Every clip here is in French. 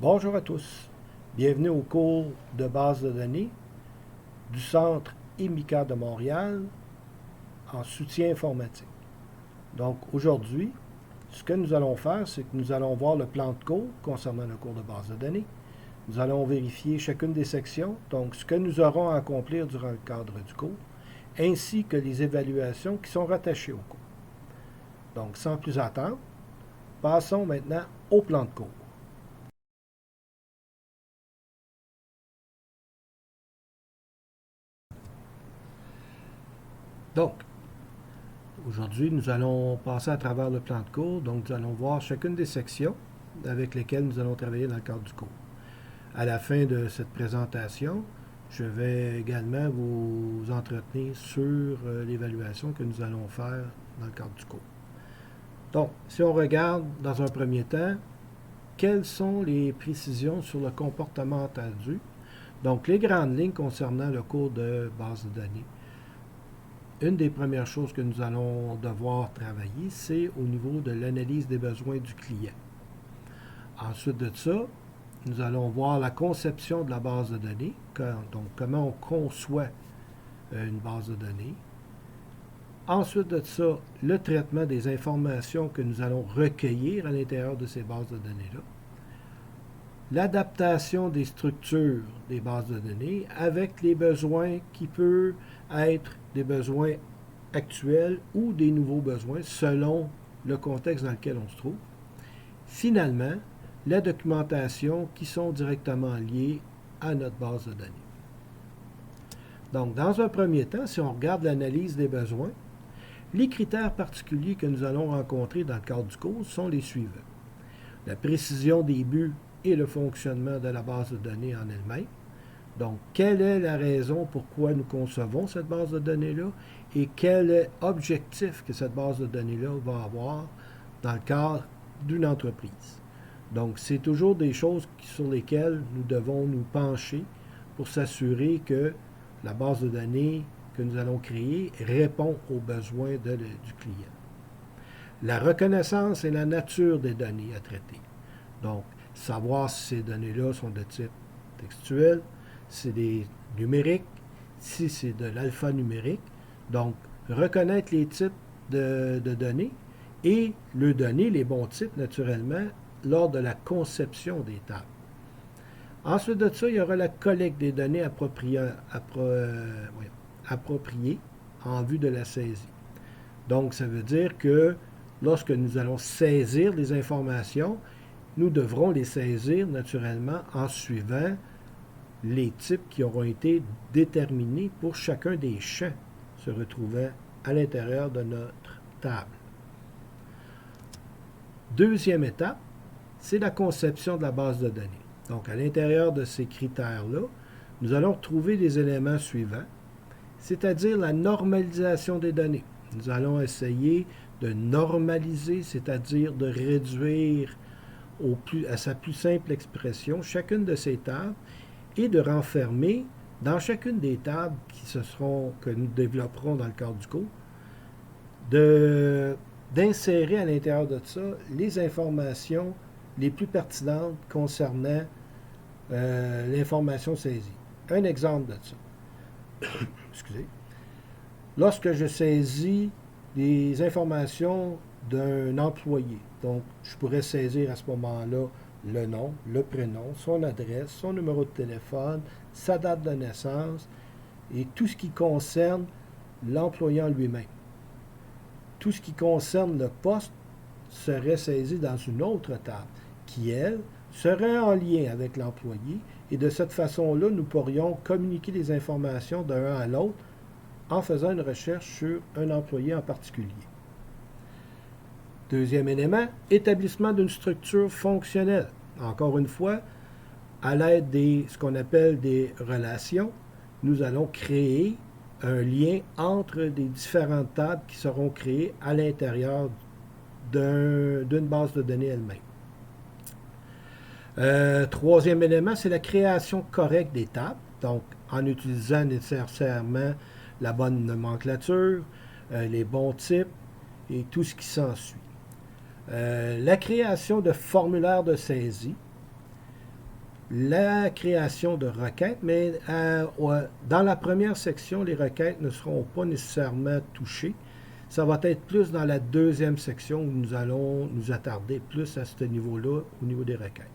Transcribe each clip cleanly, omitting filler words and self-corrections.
Bonjour à tous. Bienvenue au cours de base de données du Centre EMICA de Montréal en soutien informatique. Donc aujourd'hui, ce que nous allons faire, c'est que nous allons voir le plan de cours concernant le cours de base de données. Nous allons vérifier chacune des sections, donc ce que nous aurons à accomplir durant le cadre du cours, ainsi que les évaluations qui sont rattachées au cours. Donc sans plus attendre, passons maintenant au plan de cours. Donc, aujourd'hui, nous allons passer à travers le plan de cours. Donc, nous allons voir chacune des sections avec lesquelles nous allons travailler dans le cadre du cours. À la fin de cette présentation, je vais également vous entretenir sur l'évaluation que nous allons faire dans le cadre du cours. Donc, si on regarde dans un premier temps, quelles sont les précisions sur le comportement attendu? Donc, les grandes lignes concernant le cours de base de données. Une des premières choses que nous allons devoir travailler, c'est au niveau de l'analyse des besoins du client. Ensuite de ça, nous allons voir la conception de la base de données, donc comment on conçoit une base de données. Ensuite de ça, le traitement des informations que nous allons recueillir à l'intérieur de ces bases de données-là. L'adaptation des structures des bases de données avec les besoins qui peuvent être des besoins actuels ou des nouveaux besoins selon le contexte dans lequel on se trouve. Finalement, la documentation qui sont directement liées à notre base de données. Donc, dans un premier temps, si on regarde l'analyse des besoins, les critères particuliers que nous allons rencontrer dans le cadre du cours sont les suivants. La précision des buts et le fonctionnement de la base de données en elle-même. Donc, quelle est la raison pourquoi nous concevons cette base de données-là et quel est l'objectif que cette base de données-là va avoir dans le cadre d'une entreprise. Donc, c'est toujours des choses sur lesquelles nous devons nous pencher pour s'assurer que la base de données que nous allons créer répond aux besoins du client. La reconnaissance et la nature des données à traiter. Donc, savoir si ces données-là sont de type textuel, si c'est des numériques, si c'est de l'alphanumérique. Donc, reconnaître les types de données et le donner les bons types, naturellement, lors de la conception des tables. Ensuite de ça, il y aura la collecte des données appropriées en vue de la saisie. Donc, ça veut dire que lorsque nous allons saisir les informations, nous devrons les saisir naturellement en suivant les types qui auront été déterminés pour chacun des champs se retrouvant à l'intérieur de notre table. Deuxième étape, c'est la conception de la base de données. Donc, à l'intérieur de ces critères-là, nous allons trouver les éléments suivants, c'est-à-dire la normalisation des données. Nous allons essayer de normaliser, c'est-à-dire de réduire à sa plus simple expression chacune de ces tables et de renfermer dans chacune des tables que nous développerons dans le cadre du cours, d'insérer à l'intérieur de ça les informations les plus pertinentes concernant l'information saisie. Un exemple de ça. Excusez. Lorsque je saisis des informations d'un employé, donc je pourrais saisir à ce moment-là le nom, le prénom, son adresse, son numéro de téléphone, sa date de naissance et tout ce qui concerne l'employant lui-même. Tout ce qui concerne le poste serait saisi dans une autre table qui, elle, serait en lien avec l'employé et de cette façon-là, nous pourrions communiquer les informations d'un à l'autre en faisant une recherche sur un employé en particulier. Deuxième élément, établissement d'une structure fonctionnelle. Encore une fois, à l'aide de ce qu'on appelle des relations, nous allons créer un lien entre des différentes tables qui seront créées à l'intérieur d'une base de données elle-même. Troisième élément, c'est la création correcte des tables, donc en utilisant nécessairement la bonne nomenclature, les bons types et tout ce qui s'ensuit. La création de formulaires de saisie, la création de requêtes, mais dans la première section, les requêtes ne seront pas nécessairement touchées. Ça va être plus dans la deuxième section où nous allons nous attarder plus à ce niveau-là, au niveau des requêtes.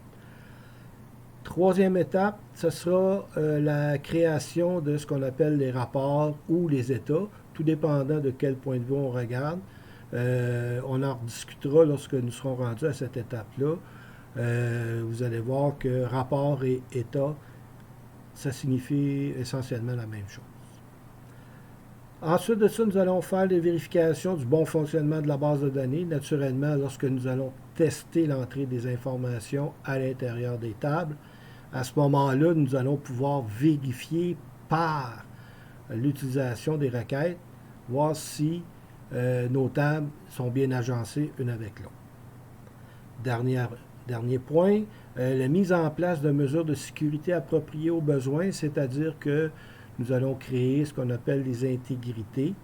Troisième étape, ce sera la création de ce qu'on appelle les rapports ou les états, tout dépendant de quel point de vue on regarde. On en rediscutera lorsque nous serons rendus à cette étape-là. Vous allez voir que rapport et état, ça signifie essentiellement la même chose. Ensuite de ça, nous allons faire les vérifications du bon fonctionnement de la base de données. Naturellement, lorsque nous allons tester l'entrée des informations à l'intérieur des tables, à ce moment-là, nous allons pouvoir vérifier par l'utilisation des requêtes, voir si nos tables sont bien agencées une avec l'autre. Dernier point, la mise en place de mesures de sécurité appropriées aux besoins, c'est-à-dire que nous allons créer ce qu'on appelle les intégrités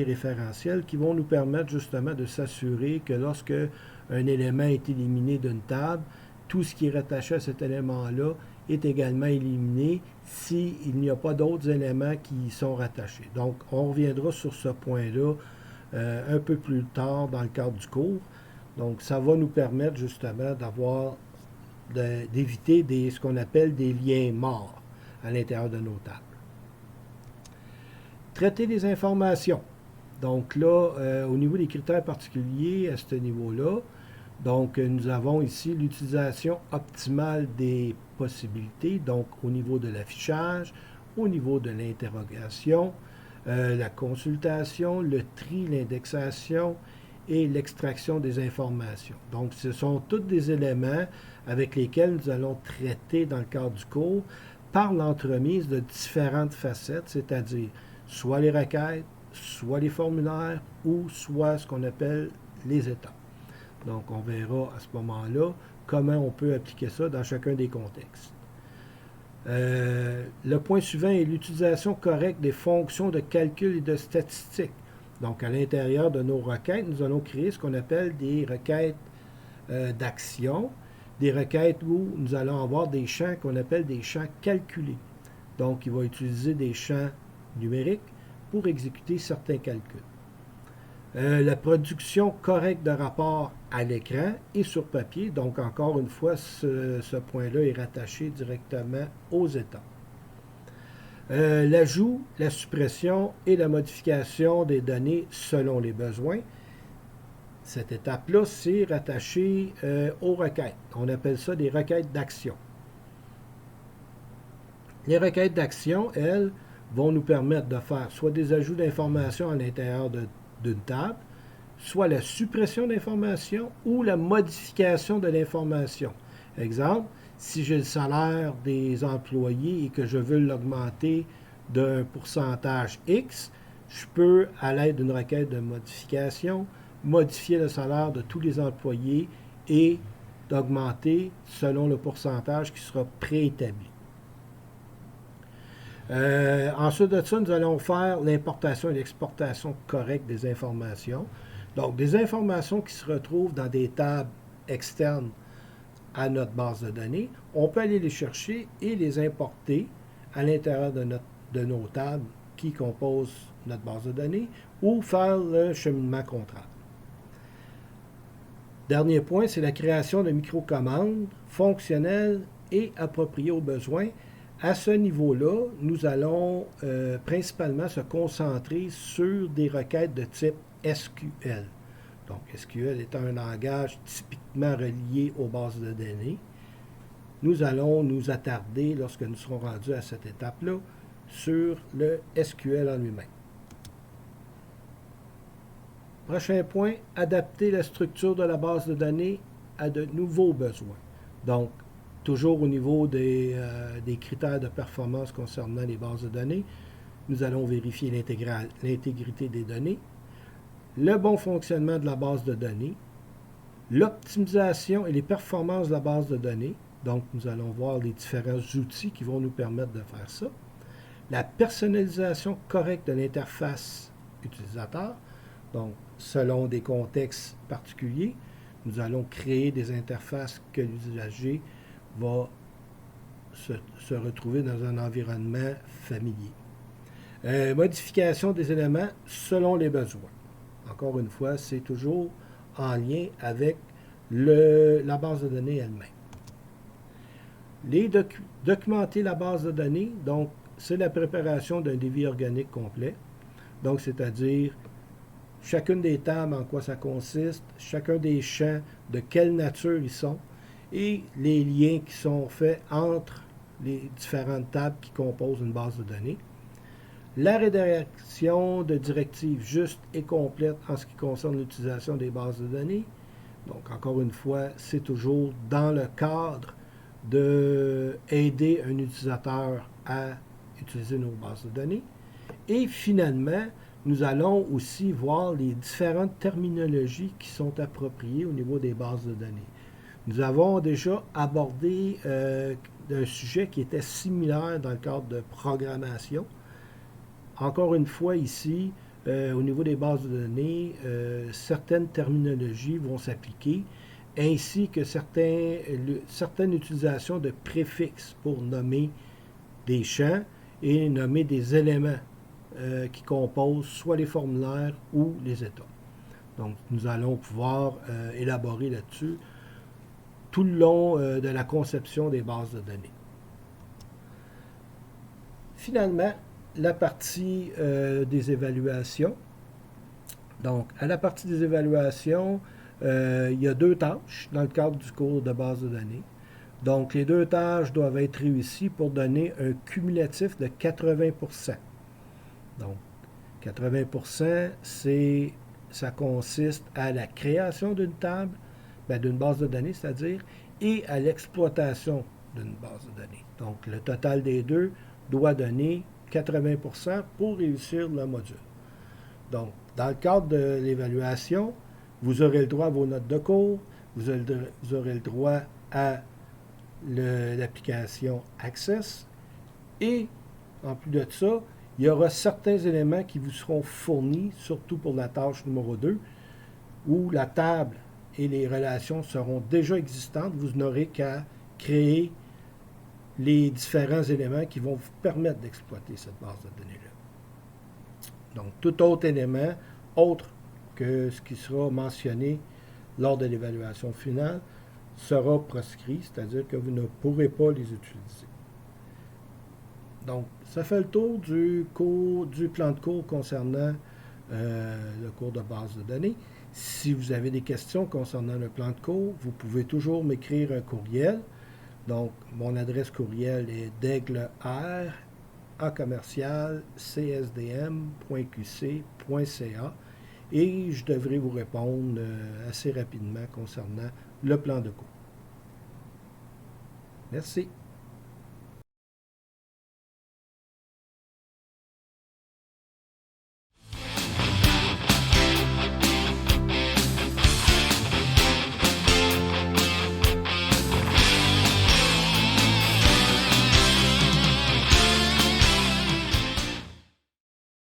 référentielles qui vont nous permettre justement de s'assurer que lorsque un élément est éliminé d'une table, tout ce qui est rattaché à cet élément-là est également éliminé s'il n'y a pas d'autres éléments qui y sont rattachés. Donc, on reviendra sur ce point-là un peu plus tard dans le cadre du cours. Donc, ça va nous permettre justement d'éviter ce qu'on appelle des liens morts à l'intérieur de nos tables. Traiter des informations. Donc là, au niveau des critères particuliers à ce niveau-là, donc nous avons ici l'utilisation optimale des possibilités, donc au niveau de l'affichage, au niveau de l'interrogation, la consultation, le tri, l'indexation et l'extraction des informations. Donc ce sont tous des éléments avec lesquels nous allons traiter dans le cadre du cours par l'entremise de différentes facettes, c'est-à-dire soit les requêtes, soit les formulaires ou soit ce qu'on appelle les étapes. Donc, on verra à ce moment-là comment on peut appliquer ça dans chacun des contextes. Le point suivant est l'utilisation correcte des fonctions de calcul et de statistiques. Donc, à l'intérieur de nos requêtes, nous allons créer ce qu'on appelle des requêtes d'action, des requêtes où nous allons avoir des champs qu'on appelle des champs calculés. Donc, il va utiliser des champs numériques pour exécuter certains calculs. La production correcte de rapports à l'écran et sur papier. Donc, encore une fois, ce point-là est rattaché directement aux états. L'ajout, la suppression et la modification des données selon les besoins. Cette étape-là, c'est rattaché aux requêtes. On appelle ça des requêtes d'action. Les requêtes d'action, elles, vont nous permettre de faire soit des ajouts d'informations à l'intérieur d'une table, soit la suppression d'informations ou la modification de l'information. Exemple, si j'ai le salaire des employés et que je veux l'augmenter d'un pourcentage X, je peux, à l'aide d'une requête de modification, modifier le salaire de tous les employés et d'augmenter selon le pourcentage qui sera préétabli. Ensuite de ça, nous allons faire l'importation et l'exportation correcte des informations. Donc, des informations qui se retrouvent dans des tables externes à notre base de données, on peut aller les chercher et les importer à l'intérieur de nos tables qui composent notre base de données ou faire le cheminement comptable. Dernier point, c'est la création de microcommandes fonctionnelles et appropriées aux besoins. À ce niveau-là, nous allons principalement se concentrer sur des requêtes de type SQL. Donc, SQL est un langage typiquement relié aux bases de données. Nous allons nous attarder, lorsque nous serons rendus à cette étape-là, sur le SQL en lui-même. Prochain point, adapter la structure de la base de données à de nouveaux besoins. Donc, toujours au niveau des critères de performance concernant les bases de données, nous allons vérifier l'intégrité des données, le bon fonctionnement de la base de données, l'optimisation et les performances de la base de données. Donc, nous allons voir les différents outils qui vont nous permettre de faire ça. La personnalisation correcte de l'interface utilisateur. Donc, selon des contextes particuliers, nous allons créer des interfaces que l'usager va se retrouver dans un environnement familier. Modification des éléments selon les besoins. Encore une fois, c'est toujours en lien avec la base de données elle-même. Documenter la base de données, donc c'est la préparation d'un devis organique complet. Donc, c'est-à-dire chacune des tables, en quoi ça consiste, chacun des champs, de quelle nature ils sont, et les liens qui sont faits entre les différentes tables qui composent une base de données. La rédaction de directives justes et complètes en ce qui concerne l'utilisation des bases de données. Donc, encore une fois, c'est toujours dans le cadre d'aider un utilisateur à utiliser nos bases de données. Et finalement, nous allons aussi voir les différentes terminologies qui sont appropriées au niveau des bases de données. Nous avons déjà abordé un sujet qui était similaire dans le cadre de programmation. Encore une fois, ici, au niveau des bases de données, certaines terminologies vont s'appliquer, ainsi que certaines utilisations de préfixes pour nommer des champs et nommer des éléments qui composent soit les formulaires ou les états. Donc, nous allons pouvoir élaborer là-dessus tout le long de la conception des bases de données. Finalement, la partie des évaluations. Donc, à la partie des évaluations, il y a 2 tâches dans le cadre du cours de base de données. Donc, les 2 tâches doivent être réussies pour donner un cumulatif de 80%. Donc, 80%, ça consiste à la création d'une table, d'une base de données, c'est-à-dire, et à l'exploitation d'une base de données. Donc, le total des deux doit donner 80% pour réussir le module. Donc, dans le cadre de l'évaluation, vous aurez le droit à vos notes de cours, vous aurez le droit à l'application Access, et en plus de ça, il y aura certains éléments qui vous seront fournis, surtout pour la tâche numéro 2, où la table et les relations seront déjà existantes. Vous n'aurez qu'à créer les différents éléments qui vont vous permettre d'exploiter cette base de données-là. Donc, tout autre élément, autre que ce qui sera mentionné lors de l'évaluation finale, sera proscrit, c'est-à-dire que vous ne pourrez pas les utiliser. Donc, ça fait le tour du plan de cours concernant le cours de base de données. Si vous avez des questions concernant le plan de cours, vous pouvez toujours m'écrire un courriel. Donc, mon adresse courriel est daigle@csdm.qc.ca et je devrais vous répondre assez rapidement concernant le plan de cours. Merci.